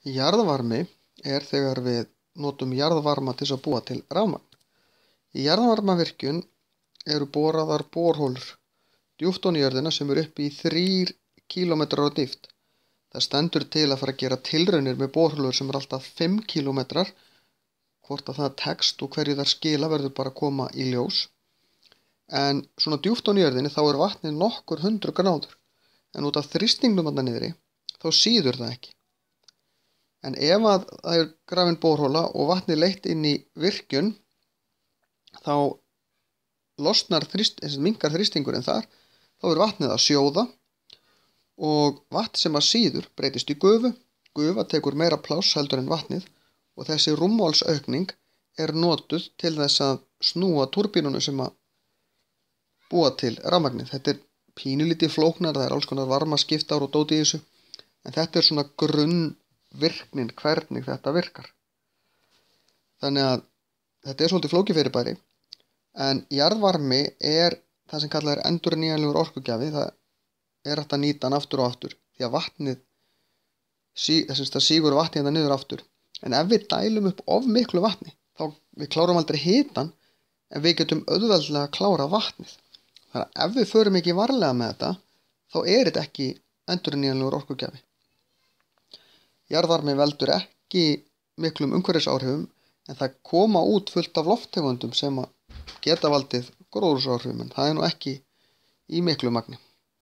Jarðvarmi er þegar við notum jarðvarma til að búa til rafmagn. Í jarðvarmavirkjun eru boraðar borholur djúpt ofan í jörðina sem eru upp í 3 kílómetrar á dýpt. Það stendur til að fara að gera tilraunir með borholur sem eru alltaf 5 kílómetrar. Hvort að það tekst og hverju þær skila verður bara að koma í ljós. En svona djúpt ofan í jörðinni þá er vatnið nokkur 100 gráður. En út af þrýstingnum þarna niðri þá síður það ekki. En ef að það er grafin borhola og vatnið leitt inn í virkjun, þá minnkar þrýstingurinn þar, þá er vatnið að sjóða og vatn sem að síður breytist í gufu. Gufa tekur meira pláss heldur en vatnið og þessi rúmmálsaukning er notuð til þess að snúa túrbínunum sem að búa til rafmagnið. Þetta er pínulítið flóknar, það er alls konar varmaskiptar og dót í þessu, en þetta er svona grunnvirknin hvernig þetta virkar. Þannig að þetta er svolítið flókið fyrirbæri, en jarðvarmi er það sem kallað er endurnýjanlegur orkugjafi. Það er hægt að nýta hann aftur og aftur því að vatnið það sígur vatnið hérna niður aftur. En ef við dælum upp of miklu vatni, þá við klárum aldrei hitann, en við getum auðveldlega að klára vatnið. Þannig að ef við förum ekki varlega með þetta, þá er þetta ekki endurnýjanlegur orkugjafi. Jarðvarmi veldur ekki miklum umhverfisáhrifum, en það koma út fullt af lofttegundum sem að geta valdið gróðurhúsaáhrifum, en það er nú ekki í miklu magni.